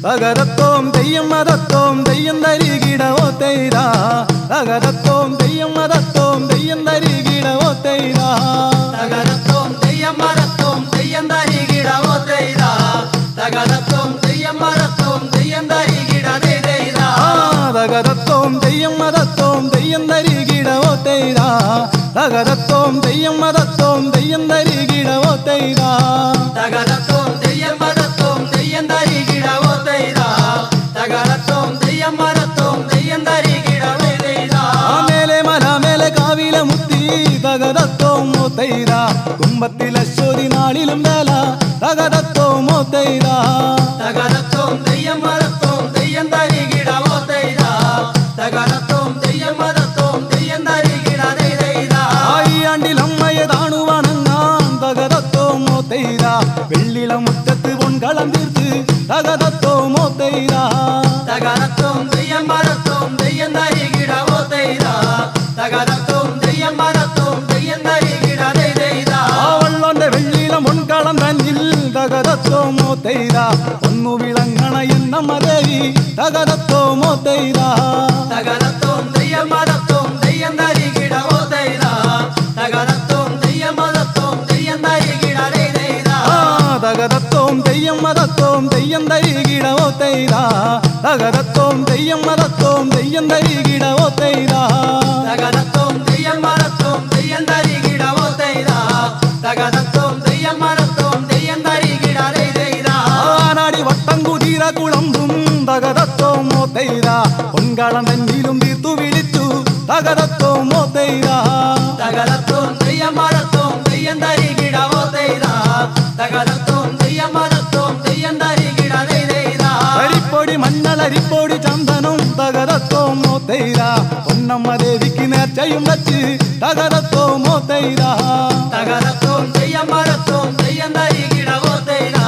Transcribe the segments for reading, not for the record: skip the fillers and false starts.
തകരത്തോം തെയ്യം മതത്തോം തെയ്യം തരികിടവോ തൈരാ തകരത്തോം തെയ്യം മതത്തോം തെയ്യം തരികിടവോ തൈരാ തകരത്തോം തെയ്യം മരത്തോം തെയ്യം തരികിടവോ തൈരാ തകരത്തോം തെയ്യം മരത്തോം തെയ്യം തരികിടതേ തൈരാ തകരത്തോം തെയ്യം മതത്തോം തെയ്യം തരികിടവോ തൈരാ തകരത്തോം തെയ്യം മതത്തോം തെയ്യം തരികിടവോ തൈരാ തകരത്തോം തെയ്യം മരത്തോം തെയ്യം തരികിടവോ തൈരാ തകരത്തോം തെയ്യം മരത്തോം തെയ്യം തരികിടവേ തൈരാ മേലെ മല മേലെ കാവില മുത്തി തകരത്തോം തൈരാ കുംഭത്തിലശ്വരി നാളിലും വേല തകരത്തോം തൈരാ തകരത്തോം തെയ്യം മരത്തോം തെയ്യം തരികിടവോ തൈരാ തകരത്തോം തെയ്യം മരത്തോം തെയ്യം തരികിടതേ തൈരാ ആണ്ടിലമ്മയെ താണുവണങ്ങാൻ തകരത്തോം തൈരാ വെള്ളിള മുറ്റത്ത് പൊൻകളം തീർത്ത് തകരത്തോം തൈരാ തകരത്തോം തെയ്യം മരത്തോം തെയ്യം തരികിടവോ തൈരാ തകരത്തോം തെയ്യം മരത്തോം തെയ്യം തരികിടതേ തൈരാ വള്ളോന്റെ വെള്ളിള പൊൻകളം തന്നിൽ തകരത്തോം തൈരാ ഒന്നു വിളങ്ങണ എന്ന മതേരി തകരത്തോം തൈരാ തകരത്തോം തെയ്യം മരത്തോം തെയ്യം തരികിടവോ തൈരാ തകരത്തോം തെയ്യം മരത്തോം തെയ്യം തരികിടതേ തൈരാ തകരത്തോം തെയ്യം മതത്തോം തെയ്യം തരികിടവോ തൈരാ തകരത്തോം തെയ്യം മതത്തോം തെയ്യം തരികിടവോ തൈരാ തകരത്തോം തെയ്യം മരത്തോം തെയ്യം തരികിടവോ തൈരാ തകരത്തോം തെയ്യം മരത്തോം തെയ്യം തരികിടതേ തൈരാ ആനാടി വട്ടം കുതിര കുളമ്പും തകരത്തോം തൈരാ പൊൻകളം തന്നിലും തീർത്തു വിളിച്ചു തകരത്തോം തൈരാ തകരത്തോം തെയ്യം മരത്തോം തെയ്യം തരികിടവോ തൈരാ തകരത്തോം തെയ്യം മരത്തോം തെയ്യം തരികിടതേ തൈരാ അരിപ്പൊടി മഞ്ഞളരിപ്പൊടി ചന്ദനം തകരത്തോം തൈരാ പൊന്നമ്മ ദേവിക്ക് നേർച്ചയും വച്ച് തകരത്തോം തൈരാ തകരത്തോം തെയ്യം മരത്തോം തെയ്യം തരികിടവോ തൈരാ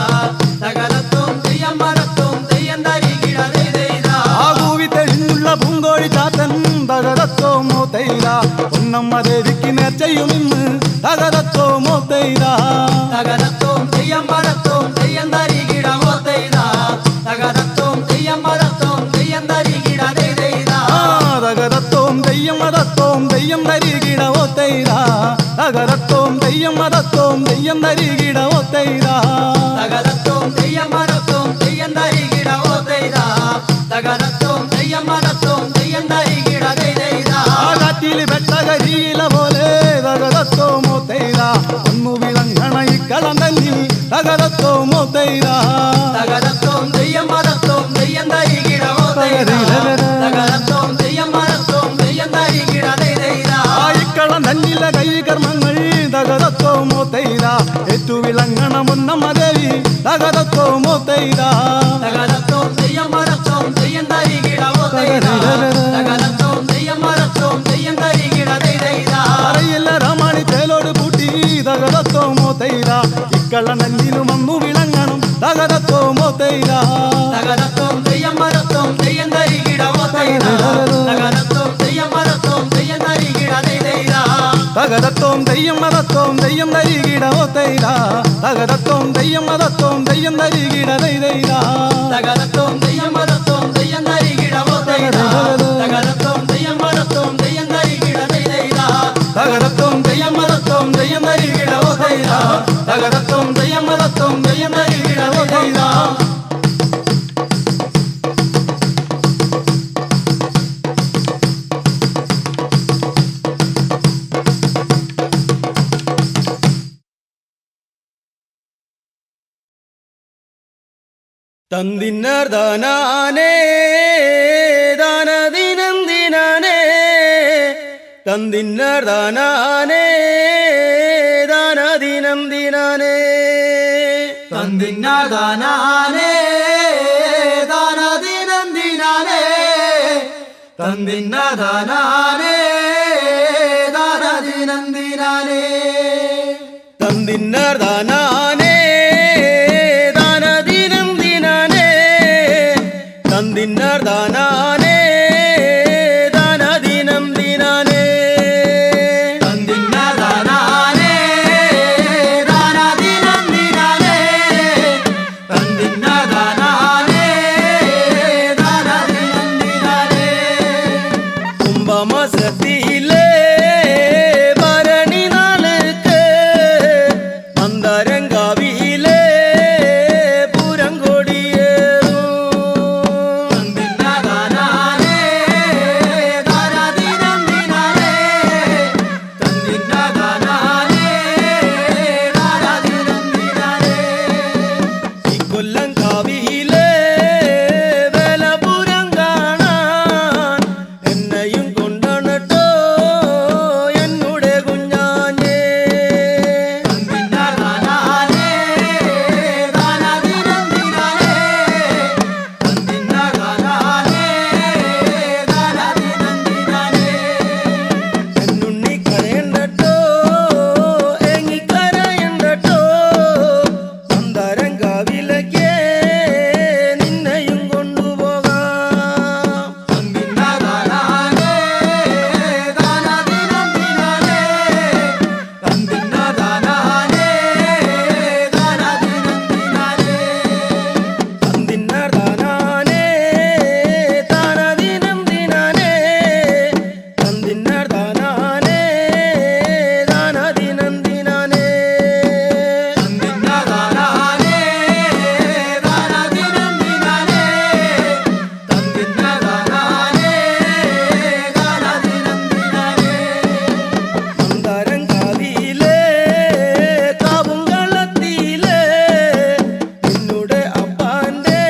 തകരത്തോം തെയ്യം മരത്തോം തെയ്യം തരികിടതേ തൈരാ ആകൂവി തെളിഞ്ഞുള്ള പൂങ്കോഴി ചാത്തൻ തകരത്തോം തൈരാ പൊന്നമ്മ ദേവിക്ക് നേർച്ചയും ഇന്ന് തകരത്തോം തൈരാ തകരത്തോം തെയ്യം മരത്തോം തെയ്യം തരികിടവോ തൈരാ തകരത്തോം തെയ്യം മരത്തോം തെയ്യം തരികിടതേ തൈരാ തകരത്തോം തെയ്യം മതത്തോം തെയ്യം തരികിടവോ തൈരാ തകരത്തോം തെയ്യം മതത്തോം തെയ്യം തരികിടവോ തൈരാ തകരത്തോം തെയ്യം മരത്തോം തെയ്യം തരികിടവോ തൈരാ തകരത്തോം തെയ്യം മരത്തോം തെയ്യം തരികിടതേ തൈരാ കാറ്റിൽ വെട്ടകരിയില പോലെ തകരത്തോം തൈരാ ഒന്നു വിളങ്ങണ ഇക്കളം തന്നിൽ തകരത്തോം തൈരാ തകരത്തോം തെയ്യം മരത്തോം തെയ്യം തരികിടവോ തൈരാ തകരത്തോം തെയ്യം മരത്തോം തെയ്യം തരികിടതേ തൈരാ ഇക്കളം തന്നില കൈ കർമ്മങ്ങൾ തകരത്തോം തൈരാ ഏറ്റു വിളങ്ങണ മുന്നമ്മ ദേവി തകരത്തോം തൈരാ തകരത്തോം തെയ്യം മരത്തോം തെയ്യം തരികിടവോ തൈരാ തകരത്തോം തെയ്യം മരത്തോം തെയ്യം തരികിടതേ തൈരാ അറിയില്ല രാമാണി ചേലോട് കൂട്ടി തകരത്തോം തൈരാ ഇക്കളം തന്നിലും വന്നു വിളങ്ങണം തകരത്തോം തൈരാ തകരത്തോം തെയ്യം മരത്തോം തെയ്യം തരികിടവോ തൈരാ തകരത്തോം തെയ്യം മരത്തോം തെയ്യം തരികിടതേ തൈരാ തകരത്തോം തെയ്യം മതത്തോം തെയ്യം തരികിടവോ തൈരാ തകരത്തോം തെയ്യം മതത്തോം തെയ്യം തരികിടതേ തൈരാ തകരത്തോം തെയ്യം മരത്തോം തെയ്യം തരികിടവോ തൈരാ തകരത്തോം തെയ്യം മരത്തോം തെയ്യം തരികിടതേ തൈരാ തകരത്തോം തെയ്യം മതത്തോം തെയ്യം തരികിടവോ തൈരാ തകരത്തോം തെയ്യം മതത്തോം തെയ്യം തരികിടവോ തൈരാ തന്തിന്നാർ ദാനാനേ ദാനദിനം ദിനാനേ തന്തിന്നാർ ദാനാനേ ദാനദിനം ദിനാനേ തന്തിന്നാർ ദാനാനേ ദാനദിനം ദിനാനേ തന്തിന്നാർ ദാനാനേ ദാനദിനം ദിനാനേ തന്തിന്നാർ ദാനാനേ തന്തിന്നാർ ദാനാനേ ദാനദിനം ദിനാനേ തന്തിന്നാർ ദാനാനേ ദാനദിനം അന്തരങ്കാവിയിലെ പൂരം കൊടിയേറും തന്നിന്നതാനാനേ താരാതിനന്ദിനാനേ തന്നിന്നതാനാനേ താരാതിനന്ദിനാനേ ഇക്കൊല്ലം കാവിയിലെ വേലപുരം കാണാൻ എന്നെയും കൊണ്ടണട്ടോ എന്നുടെ കുഞ്ഞാഞ്ഞേ തന്നിന്നതാനാനേ താരാതിനന്ദിനാനേ തന്നിന്നതാനാനേ താരാതിനന്ദിനാനേ എന്നുണ്ണി കരയണ്ടട്ടോ എങ്ങിക്കരയണ്ടട്ടോ അന്തരങ്കാവിലേക്ക് നിന്നെയും കൊണ്ടുപോകാം തന്നിന്നതാനാനേ താരാതിനന്ദിനാനേ തന്നിന്നതാനാനേ താരാതിനന്ദിനാനേ തന്നിന്നർദാനാനേ താനദിനം ദിനാനേ തന്നിന്നർദാനാനേ താനദിനം ദിനാനേ തന്നിന്നതാനാനേ താരാതിനന്ദിനാനേ തന്നിന്നതാനാനേ താരാതിനന്ദിനാനേ അന്തരങ്കാവിയിലെ കാവുംകളത്തിലെ നിന്നുടെ അപ്പാന്റെ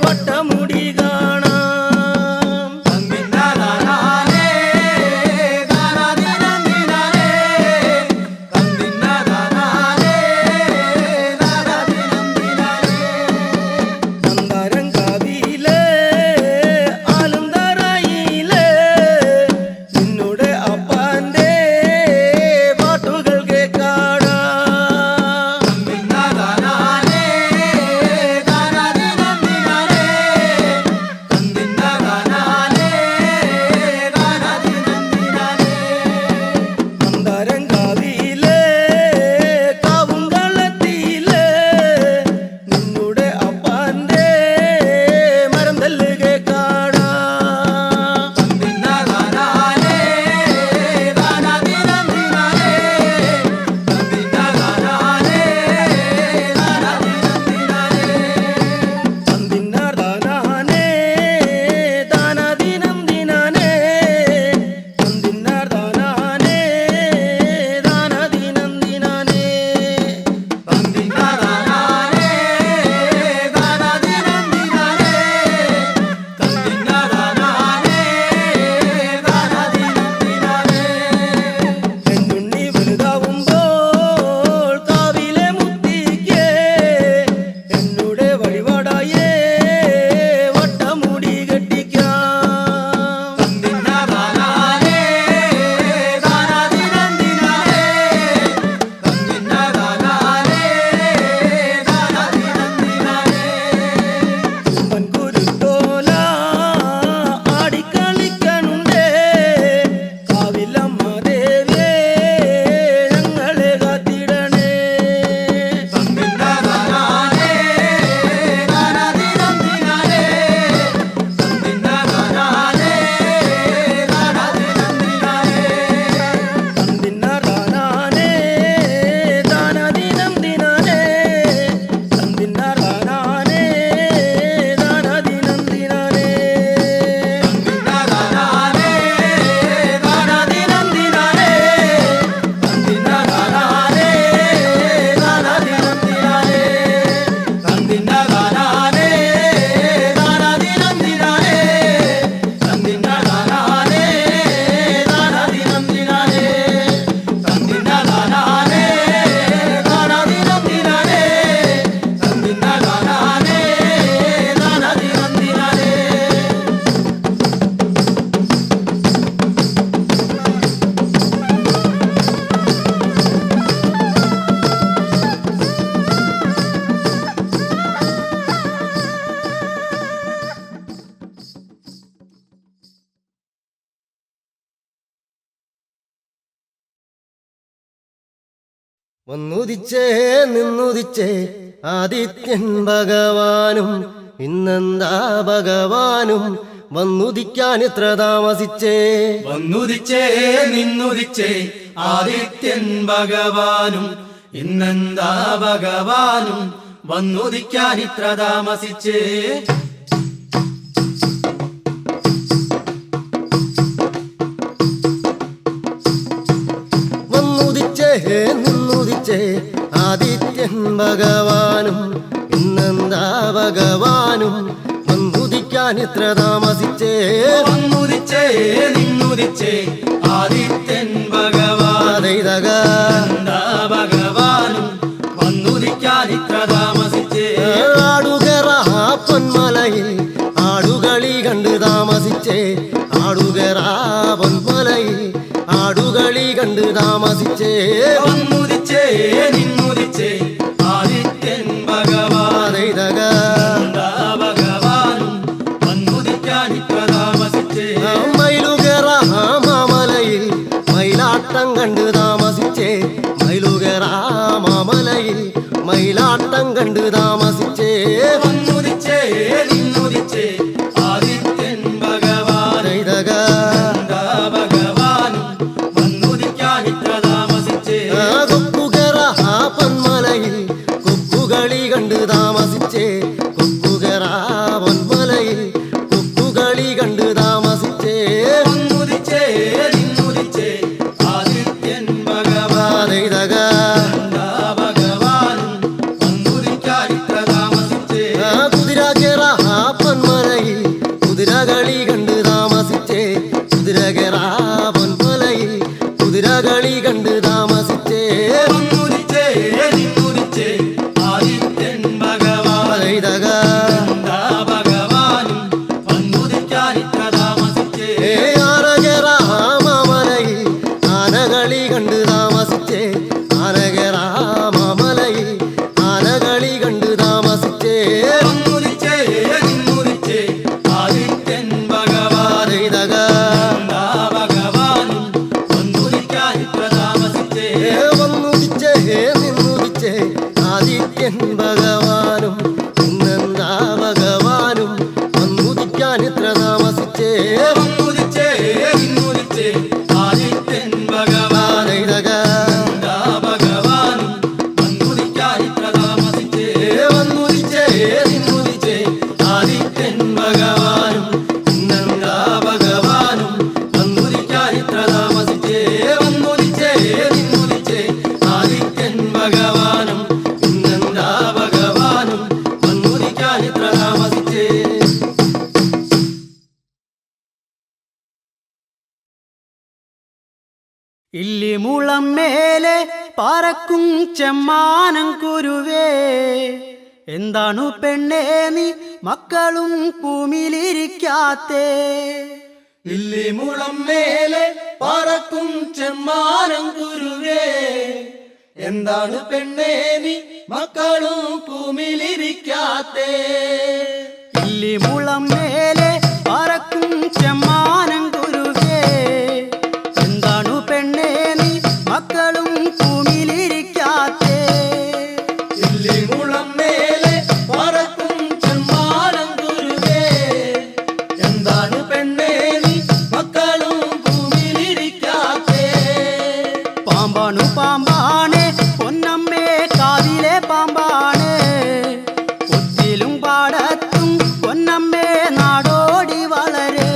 വട്ടമുടി കാണാം തന്നിന്നതാനാനേ താരാതിനന്ദിനാനേ തന്നിന്നതാനാനേ താരാതിനന്ദിനാനേ അന്തരങ്കാവിയിലെ ആലുന്തറയിലെ നിന്നുടെ അപ്പാന്റെ പാട്ടുകൾ കേൾക്കാടാം തന്നിന്നതാനാനേ താരാതിനന്ദിനാനേ തന്നിന്നതാനാനേ താരാതിനന്ദിനാനേ അന്തരങ്കാവിയിലെ കാവുംകളത്തിലെ നിന്നുടെ അപ്പാന്റെ മരന്തല്ല് കേൾക്കാടാം തന്നിന്നതാനാനേ താരാതിനന്ദിനാനേ തന്നിന്നതാനാനേ താരാതിനന്ദിനാനേ തന്നിന്നർദാനാനേ താനദിനം ദിനാനേ തന്നിന്നർദാനാനേ താനദിനം ദിനാനേ തന്നിന്നതാനാനേ താരാതിനന്ദിനാനേ തന്നിന്നതാനാനേ താരാതിനന്ദിനാനേ എന്നുണ്ണി വലുതാവുമ്പോൾ കാവിലെ മുത്തിക്ക് എന്നുടെ വഴിപാടായേ വട്ടമുടി കെട്ടിക്കാം തന്നിന്നതാനാനേ താരാതിനന്ദിനാനേ തന്നിന്നതാനാനേ താരാതിനന്ദിനാനേ കുരുത്തോല ആടിക്കളിക്കണുണ്ടേ കാവിലമ്മ ദേവിയേ ഞങ്ങളെ കാത്തിടണേ തന്നിന്നതാനാനേ താരാതിനന്ദിനാനേ തന്നിന്നതാനാനേ താരാതിനന്ദിനാനേ തന്നിന്നർദാനാനേ താനദിനം ദിനാനേ തന്നിന്നർദാനാനേ താനദിനം ദിനാനേ തന്നിന്നതാനാനേ താരാതിനന്ദിനാനേ തന്നിന്നതാനാനേ താരാതിനന്ദിനാനേ തന്നിന്നതാനാനേ താരാതിനന്ദിനാനേ തന്നിന്നതാനാനേ താരാതിനന്ദിനാനേ തന്നിന്നതാനാനേ താരാതിനന്ദിനാനേ തന്നിന്നതാനാനേ താരാതിനന്ദിനാനേ വന്നുദിച്ചേ നിന്നുദിച്ചേ ആദിത്യൻ ഭഗവാനും ഇന്നെന്താ ഭഗവാനും വന്നുദിക്കാൻ ഇത്ര താമസിച്ചേ വന്നുദിച്ചേ നിന്നുദിച്ചേ ആദിത്യൻ ഭഗവാനും ഇന്നെന്താ ഭഗവാനും വന്നുദിക്കാൻ ഇത്ര താമസിച്ചേ വന്നുദിച്ചേ നിന്നുദിച്ചേ ആദിത്യൻ ഭഗവാനും ഇന്നെന്താ ഭഗവാനും വന്നുദിക്കാൻ ഇത്ര താമസിച്ചേ വന്നുദിച്ചേ നിന്നുദിച്ചേ ആദിത്യൻ ഭഗവാൻ എന്താ ഭഗവാനും വന്നുദിക്കാൻ ഇത്ര താമസിച്ചേ ആടുകറ പൊന്മലയിൽ ആടുകളി കണ്ട് താമസിച്ചേ ആടുകറ പൊന്മലയിൽ ആടുകളി കണ്ട് താമസിച്ചേ വന്നുദിച്ചേ നിന്നുദിച്ചേ ആദിത്യൻ ഭഗവാൻ എന്താ ഭഗവാനും വന്നുദിക്കാൻ ഇത്ര താമസിച്ചേ മയിലുകറ മാമലയിൽ മയിലാട്ടം കണ്ട് താമസിച്ചേ മയിലുകറ മാമലയിൽ മയിലാട്ടം കണ്ട് താമസിച്ചേ വന്നുദിച്ചേ നിന്നുദിച്ചേ ആദിത്യൻ ഭഗവാൻ എന്താ ഭഗവാനും വന്നുദിക്കാൻ ഇത്ര താമസിച്ചേ കൊക്കുകറ പൊന്മലയിൽ കൊക്കുകളി കണ്ട് താമസിച്ചേ കൊക്കുകറ പൊന്മലയിൽ കൊക്കുകളി കണ്ട് താമസിച്ചേ വന്നുദിച്ചേ നിന്നുദിച്ചേ ആദിത്യൻ ഭഗവാൻ എന്താ ഭഗവാനും വന്നുദിക്കാൻ ഇത്ര താമസിച്ചേ കുതിരകേറ പൊന്മലയിൽ കുതിരകളി കണ്ട് താമസിച്ചേ കുതിരകേറ പൊന്മലയിൽ കുതിരകളി കണ്ട് താമസിച്ചേ വന്നുദിച്ചേ നിന്നുദിച്ചേ ആദിത്യൻ ഭഗവാൻ എന്താ ഭഗവാനും വന്നുദിക്കാൻ ഇത്ര താമസിച്ചേ ആനകേറ മാമലയിൽ ആനകളി കണ്ട് താമസിച്ചേ ആനകേറ മാമലയിൽ ആനകളി കണ്ട് താമസിച്ചേ വന്നുദിച്ചേ നിന്നുദിച്ചേ ആദിത്യൻ ഭഗവാൻ എന്താ ഭഗവാനും വന്നുദിക്കാൻ ഇത്ര താമസിച്ചേ വന്നുദിച്ചേ നിന്നുദിച്ചേ ആദിത്യൻ ഭഗവാനും ഇന്നെന്താ ഭഗവാനും വന്നുദിക്കാൻ ഇത്ര താമസിച്ചേ വന്നുദിച്ചേ നിന്നുദിച്ചേ ആദിത്യൻ ഭഗവാൻ എന്താ ഭഗവാനും വന്നുദിക്കാൻ ഇത്ര താമസിച്ചേ വന്നുദിച്ചേ നിന്നുദിച്ചേ ആദിത്യൻ ഭഗവാനും ഇന്നെന്താ ഭഗവാനും വന്നുദിക്കാൻ ഇത്ര താമസിച്ചേ വന്നുദിച്ചേ നിന്നുദിച്ചേ ആദിത്യൻ ഭഗവാനും ഇന്നെന്താ ഭഗവാനും വന്നുദിക്കാൻ ഇത്ര താമസിച്ചേ ഇല്ലിമുളം മേലെ പറക്കും ചെമ്മാനം കുരുവേ എന്താണു പെണ്ണേ നീ മക്കളും ഭൂമിയിലിരിക്കാത്തേ ഇല്ലിമുളം മേലെ പറക്കും ചെമ്മാനം കുരുവേ എന്താണ് പെണ്ണേ നീ മക്കളും ഭൂമിയിലിരിക്കാത്തേ ഇല്ലിമുളം മേലെ പറക്കും ചെമ്മാനം കുരുവേ എന്താണു പെണ്ണേ നീ മക്കളും ഭൂമിയിലിരിക്കാത്തേ ഇല്ലിമുളം മേലെ പറക്കും ചെമ്മാനം കുരുവേ എന്താണ് പെണ്ണേ നീ മക്കളും ഭൂമിയിലിരിക്കാത്തേ പാമ്പാണു പാമ്പാണ് പൊന്നമ്മേ കാതിലെ പാമ്പാണ് ഒത്തിലും പാടത്തും പൊന്നമ്മേ നാടോടി വളരേ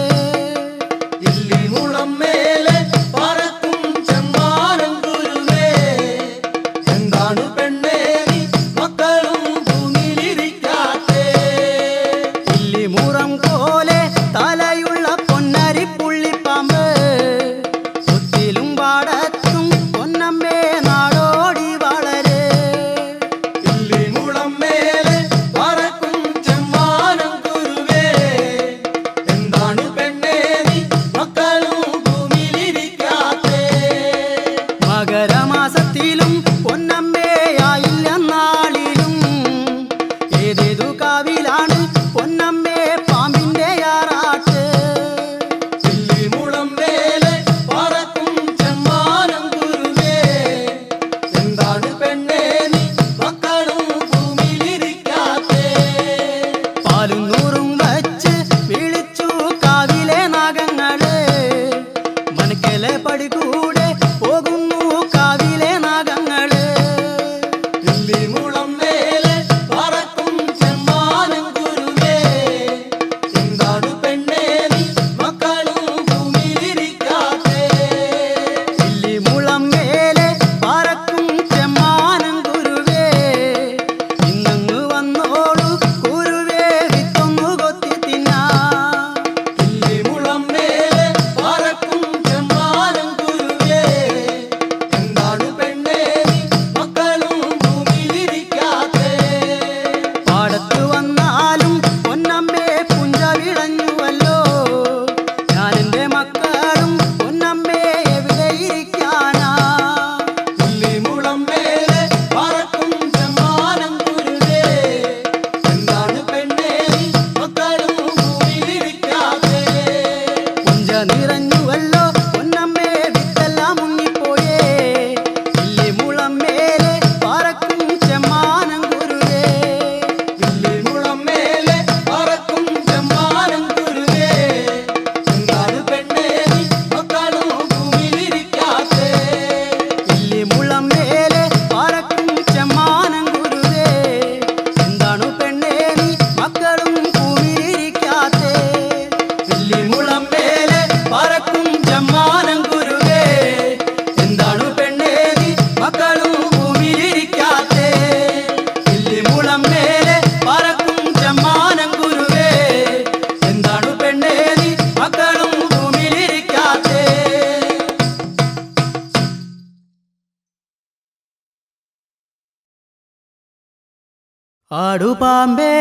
ആടു പാമ്പേ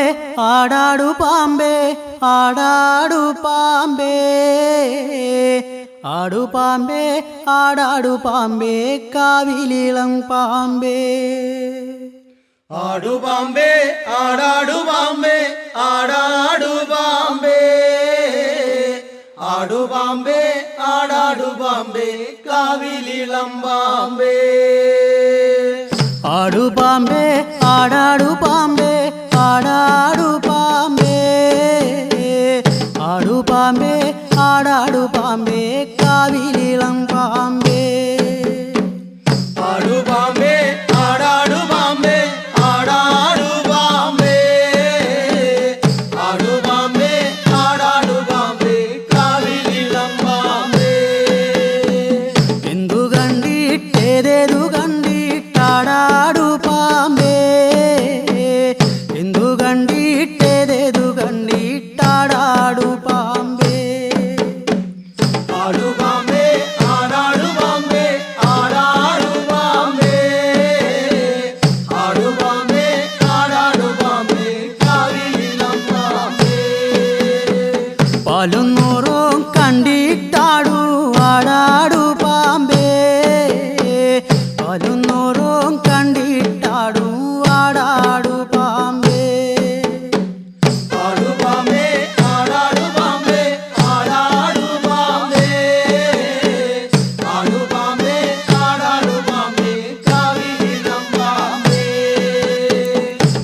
ആടാടു പാമ്പേ ആടാടു പാമ്പേ ആടു പാമ്പേ ആടാടു പാമ്പേ കാവിലിളം പാമ്പേ ആടു പാമ്പേ ആടാടു പാമ്പേ ആടാടു പാമ്പേ ആടു പാമ്പേ ആടാടു പാമ്പേ കാവിലിളം പാമ്പേ ആടു പാമ്പേ ആടാടു പാമ്പേ ആടാടു പാമ്പേ ആടു പാമ്പേ ആടാടു പാമ്പേ കാവിലിളം പാമ്പേ ആടു പാമ്പേ ആടാടു പാമ്പേ ആടാടു പാമ്പേ ആടു പാമ്പേ ആടാടു പാമ്പേ കാവിലിളം പാമ്പേ എന്തു കണ്ടിട്ടേതേതു കണ്ടിട്ടാടാടു പാമ്പേ എന്തു കണ്ടിട്ടേതേതു കണ്ടിട്ടാടാടു പാമ്പേ ആടു പാമ്പേ ആടാടു പാമ്പേ ആടാടു പാമ്പേ ആടു പാമ്പേ ആടാടു പാമ്പേ കാവിലിളം പാമ്പേ പാലും നൂറും കണ്ടിട്ടാടു ആടാടു പാമ്പേ പാലും നൂറും കണ്ടിട്ടാടു ആടാടു പാമ്പേ ആടു പാമ്പേ ആടാടു പാമ്പേ ആടാടു പാമ്പേ ആടു പാമ്പേ ആടാടു പാമ്പേ കാവിലിളം പാമ്പേ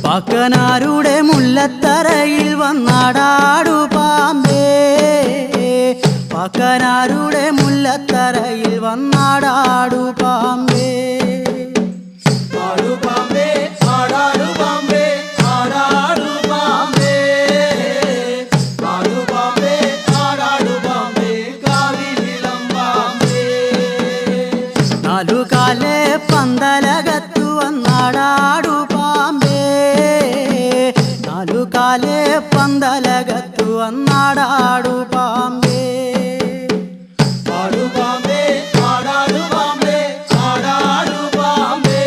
പാക്കനാരുടെ മുല്ലത്തറയിൽ വന്നാടാടു പാമ്പേ പാക്കനാരുടെ മുല്ലത്തറയിൽ വന്നാടാടു പാമ്പേ ആടു പാമ്പേ ആടാടു പാമ്പേ ആടാടു പാമ്പേ ആടു പാമ്പേ ആടാടു പാമ്പേ കാവിലിളം പാമ്പേ നാലുകാലെ പന്തലകത്തു വന്നാടാടു പാമ്പേ നാലുകാലെ പന്തലകത്തു വന്നാടാടു പാമ്പേ ആടു പാമ്പേ ആടാടു പാമ്പേ ആടാടു പാമ്പേ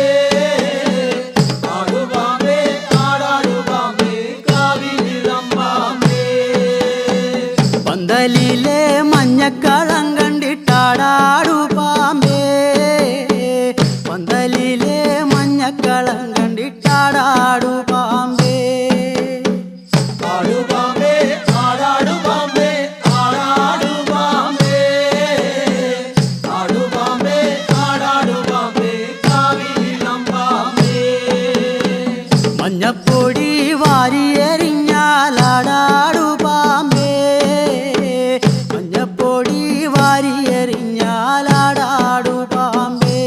ആടു പാമ്പേ ആടാടു പാമ്പേ കാവിലിളം പാമ്പേ പന്തലിലെ മഞ്ഞക്കളം കണ്ടിട്ടാടാടു പാമ്പേ പന്തലിലെ മഞ്ഞക്കളം കണ്ടിട്ടാടാടു പാമ്പേ ആടു പാമ്പേ ആടാടു പാമ്പേ ആടാടു പാമ്പേ ആടു പാമ്പേ ആടാടു പാമ്പേ കാവിലിളം പാമ്പേ മഞ്ഞപ്പൊടി വാരിയെറിഞ്ഞാലാടാടു പാമ്പേ മഞ്ഞപ്പൊടി വാരിയെറിഞ്ഞാലാടാടു പാമ്പേ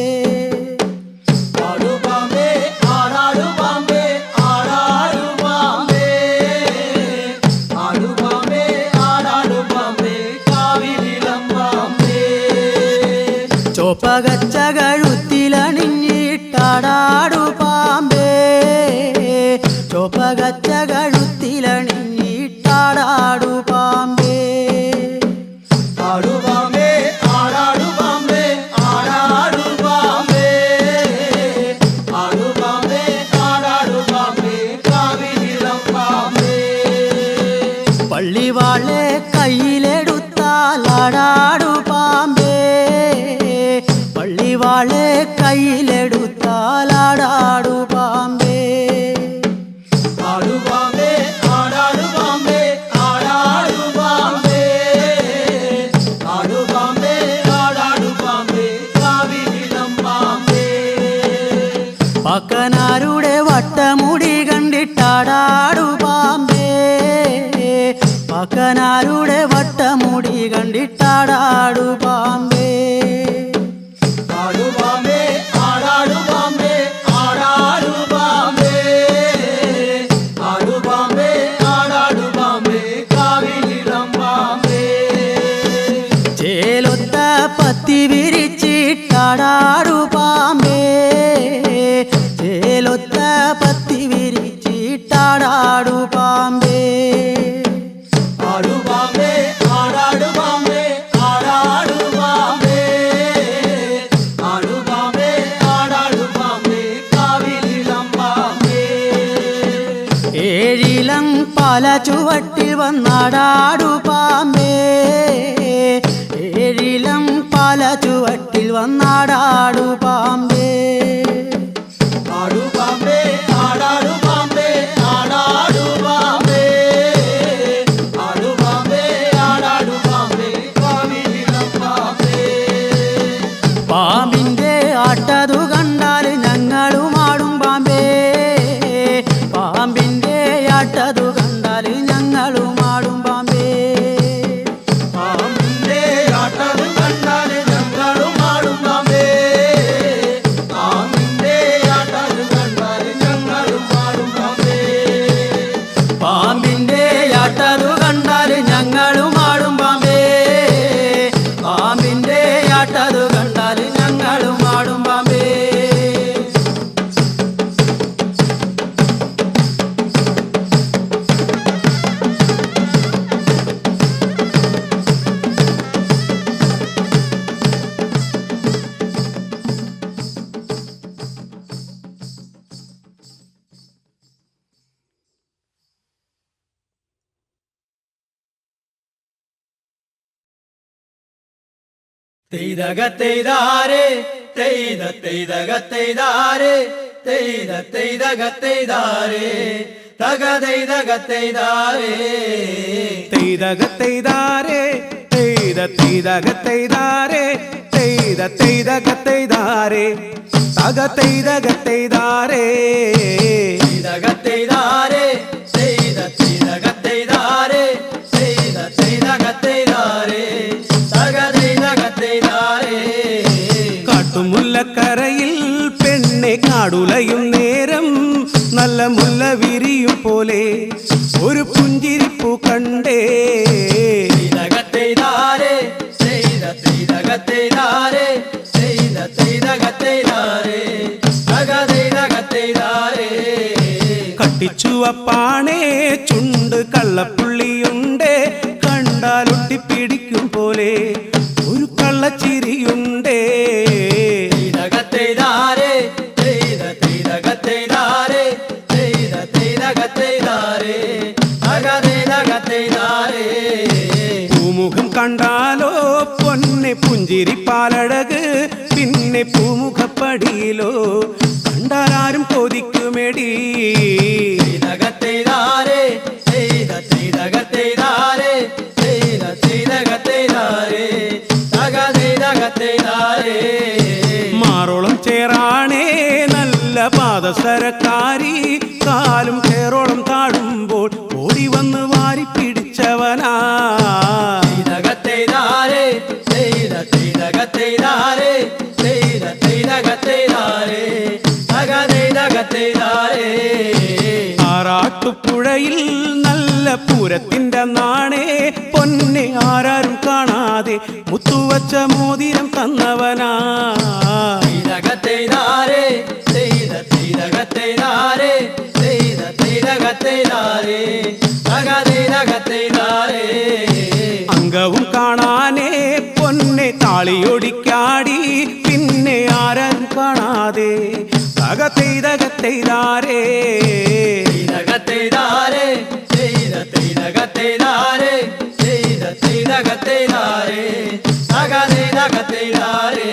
ആടു പാമ്പേ ആടാടു പാമ്പേ ആടാടു പാമ്പേ ആടു പാമ്പേ ആടാടു പാമ്പേ കാവിലിളം പാമ്പേ ചോപ്പകച്ച കഴുത്തിലണിഞ്ഞിട്ടാടാടു പാമ്പേ ചോപ്പകച്ച കഴുത്തിലണിഞ്ഞിട്ടാടാടു പാമ്പേ ആടു പാമ്പേ ആടാടു പാമ്പേ ആടാടു പാമ്പേ ആടു പാമ്പേ ആടാടു പാമ്പേ കാവിലിളം പാമ്പേ പള്ളിവാളെ കയ്യിലെടുത്താലാടാടു പാമ്പേ പള്ളിവാളെ കയ്യിലെടുത്താലാടാടു പാമ്പേ ആടു പാമ്പേ ആടാടു പാമ്പേ ആടാടു പാമ്പേ ആടു പാമ്പേ ആടാടു പാമ്പേ കാവിലിളം പാമ്പേ പാക്കനാരുടെ വട്ടമുടി കണ്ടിട്ടാടാടു പാമ്പേ പാക്കനാരുടെ വട്ടമുടി കണ്ടിട്ടാടാടു പാമ്പേ ആടു പാമ്പേ ആടാടു പാമ്പേ ആടാടു പാമ്പേ ആടു പാമ്പേ ആടാടു പാമ്പേ കാവിലിളം പാമ്പേ ചേലൊത്ത പത്തി വിരിച്ചിട്ടാടാടു പാമ്പേ ചേലൊത്ത പത്തി വിരിച്ചിട്ടാടാടു പാമ്പേ ആടു പാമ്പേ ആടാടു പാമ്പേ ആടാടു പാമ്പേ ആടു പാമ്പേ ആടാടു പാമ്പേ കാവിലിളം പാമ്പേ പാല ചുവട്ടിൽ വന്നാടാടു പാമ്പേ ഏഴിലം പാല ചുവട്ടിൽ വന്നാടാടു പാമ്പേ ആടു പാമ്പേ ആടാടു പാമ്പേ ആടാടു പാമ്പേ ആടു പാമ്പേ ആടാടു പാമ്പേ കാവിലിളം പാമ്പേ പാമ്പിന്റെ ആട്ടതു കണ്ടാൽ ഞങ്ങളും ആടും പാമ്പേ പാമ്പിന്റെ ആട്ടതു കണ്ടാൽ ഞങ്ങളും ആടും പാമ്പേ പാമ്പിന്റെ ആട്ടതു കണ്ടാൽ ഞങ്ങളും ആടും പാമ്പേ പാമ്പിന്റെ ആട്ടതു കണ്ടാൽ ഞങ്ങളും ആടും പാമ്പേ പാമ്പിന്റെ ആട്ടതു കണ്ടാൽ ഞങ്ങളും ആടും പാമ്പേ പാമ്പിന്റെ ആട്ടതു കണ്ടാൽ ഞങ്ങളും ആടും പാമ്പേ തെയ്തകത്തെയ്താരേ തെയ്തകത്തെയ്താരേ തെയ്തകത്തെയ്താരേ തകതെയ്തകത്തെയ്താരേ തെയ്തകത്തെയ്താരേ തെയ്തകത്തെയ്താരേ തെയ്തകത്തെയ്താരേ തകതെയ്തകത്തെയ്താരേ തെയ്തകത്തെയ്താരേ തെയ്തകത്തെയ്താരേ തെയ്തകത്തെയ്താരേ തകതെയ്തകത്തെയ്താരേ കാട്ടുമുല്ലക്കരയിൽ പെണ്ണെ കാടുലയും നേരം നല്ല മുല്ല വിരിയും പോലെ ഒരു പുഞ്ചിരിപ്പൂ കണ്ടേ തെയ്തകത്തെയ്താരേ തെയ്തകത്തെയ്താരേ തെയ്തകത്തെയ്താരേ തകതെയ്തകത്തെയ്താരേ കട്ടിച്ചുവപ്പാണേ ചുണ്ട് കള്ളപ്പുള്ളിയുണ്ട് കണ്ടാലൊട്ടിപ്പിടിക്കും പോലെ ഒരു കള്ളച്ചിരിയുണ്ടേ തെയ്തകത്തെയ്താരേ തെയ്തകത്തെയ്താരേ തെയ്തകത്തെയ്താരേ തകതെയ്തകത്തെയ്താരേ പൂമുഖം കണ്ടാലോ പൊന്നെ പുഞ്ചിരിപ്പാലഴക് പിന്നെ പൂമുഖപ്പടിയിലോ കണ്ടാലാരും കൊതിക്കുമെടി തെയ്തകത്തെയ്താരേ തെയ്തകത്തെയ്താരേ തെയ്തകത്തെയ്താരേ തകതെയ്തകത്തെയ്താരേ മാറോളം ചേറാണേ നല്ല പാദസരക്കാരി കാലും ചേറോളം താഴുമ്പോൾ ഓടി വന്ന് വാരി പിടിച്ചവനാ തെയ്തകത്തെയ്താരേ തെയ്തകത്തെയ്താരേ തെയ്തകത്തെയ്താരേ തകതെയ്തകത്തെയ്താരേ ആറാട്ടുപുഴയിൽ നല്ല പൂരത്തിന്റെ നാണേ പൊന്നെ ആരാരും കാണാതെ മുത്തുവച്ച മോതിരം തന്നവനാ തെയ്തകത്തെയ്താരേ തെയ്തകത്തെയ്താരേ തെയ്തകത്തെയ്താരേ തകതെയ്തകത്തെയ്താരേ അംഗവും കാണാനേ പൊന്നെ താളിയൊടിക്കാടി പിന്നെ ആരാരും കാണാതെ തകതെയ്തകത്തെയ്താരേ തെയ്തകത്തെയ്താരേ തെയ്തകത്തെയ്താരേ തെയ്തകത്തെയ്താരേ തകതെയ്തകത്തെയ്താരേ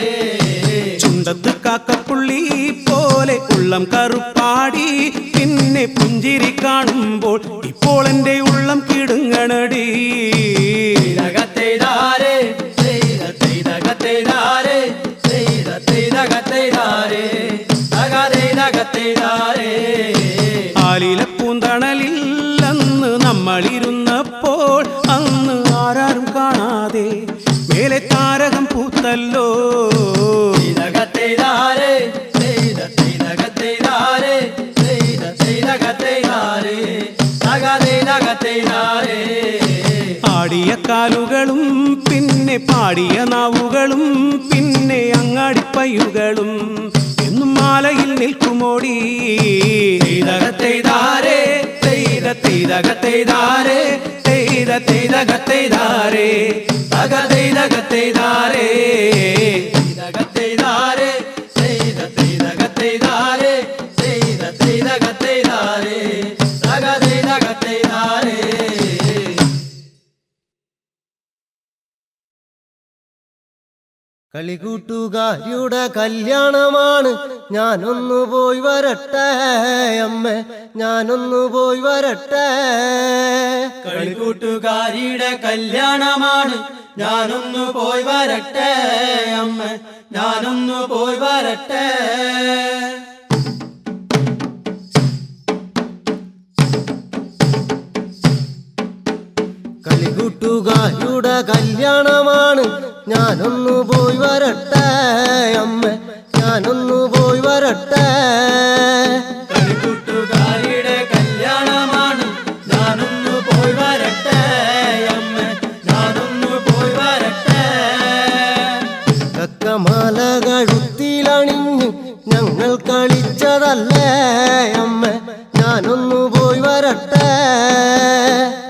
ചുണ്ടത്ത് കാക്കപ്പുള്ളി പോലെ ഉള്ളം കറുപ്പാടി പിന്നെ പുഞ്ചിരി കാണുമ്പോൾ ഇപ്പോൾ എൻ്റെ ഉള്ളം കിടുങ്ങണടി തെയ്തകത്തെയ്താരേ തെയ്തകത്തെയ്താരേ തെയ്തകത്തെയ്താരേ തകതെയ്തകത്തെയ്താരേ ആലില പൂന്തണലിൽ അന്ന് നമ്മളിരുന്നപ്പോൾ അന്ന് ആരാരും കാണാതെ മേലെ താരകം പൂത്തല്ലോ തെയ്തകത്തെയ്താരേ തെയ്തകത്തെയ്താരേ തെയ്തകത്തെയ്താരേ തകതെയ്തകത്തെയ്താരേ ആടിയ കാലുകളും പിന്നെ പാടിയ നാവുകളും പിന്നെ അങ്ങാടിപ്പയ്യുകളും എന്നും മാലയിൽ നിൽക്കുമോടി തെയ്തകത്തെയ്താരേ തെയ്തകത്തെയ്താരേ തെയ്തകത്തെയ്താരേ തകതെയ്തകത്തെയ്താരേ തെയ്തകത്തെയ്താരേ തെയ്തകത്തെയ്താരേ തെയ്തകത്തെയ്താരേ തകതെയ്തകത്തെയ്താരേ കളികൂട്ടുകാരിയുടെ കല്യാണമാണ്, ഞാനൊന്നു പോയി വരട്ടെ അമ്മ, ഞാനൊന്നു പോയി വരട്ടെ. കളികൂട്ടുകാരിയുടെ കല്യാണമാണ്, ഞാനൊന്നു പോയി വരട്ടെ അമ്മ, ഞാനൊന്നു പോയി വരട്ടെ. കളികൂട്ടുകാരിയുടെ കല്യാണമാണ്, ഞാനൊന്നു പോയി വരട്ടെ അമ്മ, ഞാനൊന്നു പോയി വരട്ടെ. കളികൂട്ടുകാരിയുടെ കല്യാണമാണ്, ഞാനൊന്നു പോയി വരട്ടെ അമ്മ, ഞാനൊന്നു പോയി വരട്ടെ. കക്കമാല കഴുത്തിലണിഞ്ഞ് ഞങ്ങൾ കളിച്ചതല്ലേ അമ്മ, ഞാനൊന്നു പോയി വരട്ടെ.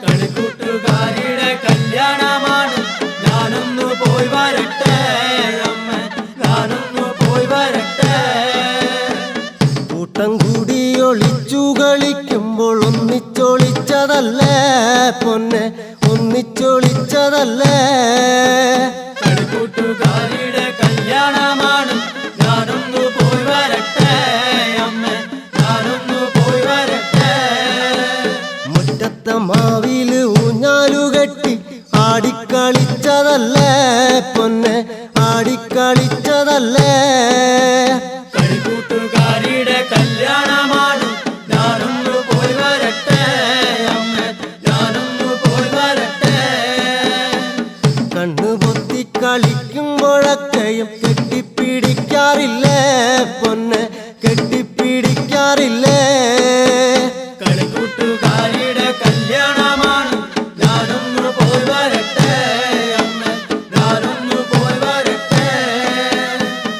കളികൂട്ടുകാരിയുടെ കല്യാണമാണ്, ഞാനൊന്നു പോയി വരട്ടെ അമ്മ, ഞാനൊന്നു പോയി വരട്ടെ. കൂട്ടം കൂടി ഒളിച്ചു കളിക്കുമ്പോൾ ഒന്നിച്ചൊളിച്ചതല്ലേ പൊന്നെ, ഒന്നിച്ചൊളിച്ചതല്ലേ. കളികൂട്ടുകാരിയുടെ കല്യാണമാണ്, ഞാനൊന്നു പോയി വരട്ടെ അമ്മ, ഞാനൊന്നു പോയി വരട്ടെ. മുറ്റത്തെ മാവില് ഊഞ്ഞാലുകെട്ടി ആടിക്കളിച്ചതല്ലേ പൊന്നെ, ആടിക്കളിച്ചതല്ലേ. കളികൂട്ടുകാരിയുടെ കല്യാണമാണ്, ഞാനൊന്നു പോയി വരട്ടെ അമ്മ, ഞാനൊന്നു പോയി വരട്ടെ. കണ്ണു പൊത്തി കളിക്കുമ്പോഴൊക്കെയും കെട്ടിപ്പിടിക്കാറില്ലേ പൊന്നെ, കെട്ടിപ്പിടിക്കാറില്ലേ. കളികൂട്ടുകാരിയുടെ കല്യാണമാണ്, ഞാനൊന്നു പോയി വരട്ടെ അമ്മ, ഞാനൊന്നു പോയി വരട്ടെ.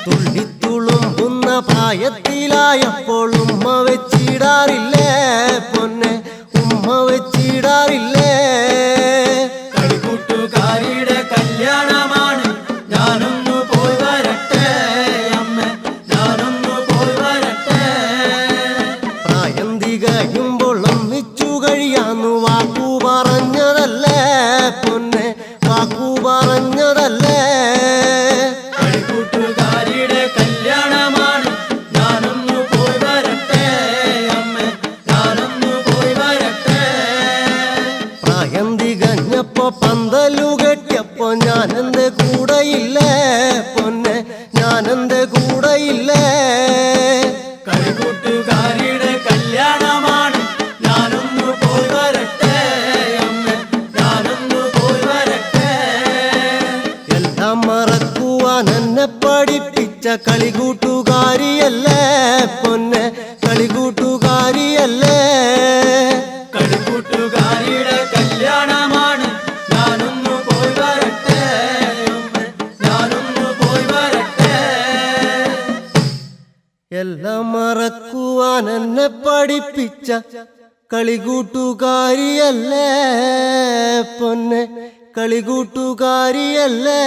തുള്ളിത്തുളുമ്പുന്ന പ്രായത്തിലായപ്പോൾ ഉമ്മ വെച്ചിടാറില്ലേ പൊന്നെ, ഉമ്മ വെച്ചിടാറില്ലേ. കളികൂട്ടുകാരിയുടെ കല്യാണമാണ്, ഞാനൊന്നു പോയി വരട്ടെ അമ്മ, ഞാനൊന്നു പോയി വരട്ടെ. പ്രായം തികയുമ്പോൾ ഒന്നിച്ചു കഴിയാന്നു വാക്കു പറഞ്ഞതല്ലേ പൊന്നെ, വാക്കു പറഞ്ഞതല്ലേ. കളികൂട്ടുകാരിയുടെ കല്യാണമാണ്, ഞാനൊന്നു പോയി വരട്ടെ അമ്മ, ഞാനൊന്നു പോയി വരട്ടെ. പ്രായം തികഞ്ഞപ്പോ പന്തലു കെട്ടിയപ്പോ ഞാനെന്റെ കൂടെയില്ലേ പൊന്നെ, ഞാനെന്റെ കൂടെയില്ലേ. കളികൂട്ടുകാരിയുടെ കല്യാണമാണ്, ഞാനൊന്നു പോയി വരട്ടെ അമ്മ, ഞാനൊന്നു പോയി വരട്ടെ. എല്ലാം മറക്കുവാൻ എന്നെ പഠിപ്പിച്ച കളികൂട്ടുകാരിയല്ലേ പൊന്നെ, കളികൂട്ടുകാരിയല്ലേ. കളികൂട്ടുകാരിയുടെ കല്യാണമാണ്, ഞാനൊന്നു പോയി വരട്ടെ അമ്മ, ഞാനൊന്നു പോയി വരട്ടെ. എല്ലാം മറക്കുവാൻ എന്നെ പഠിപ്പിച്ച കളികൂട്ടുകാരിയല്ലേ പൊന്നെ, കളികൂട്ടുകാരിയല്ലേ.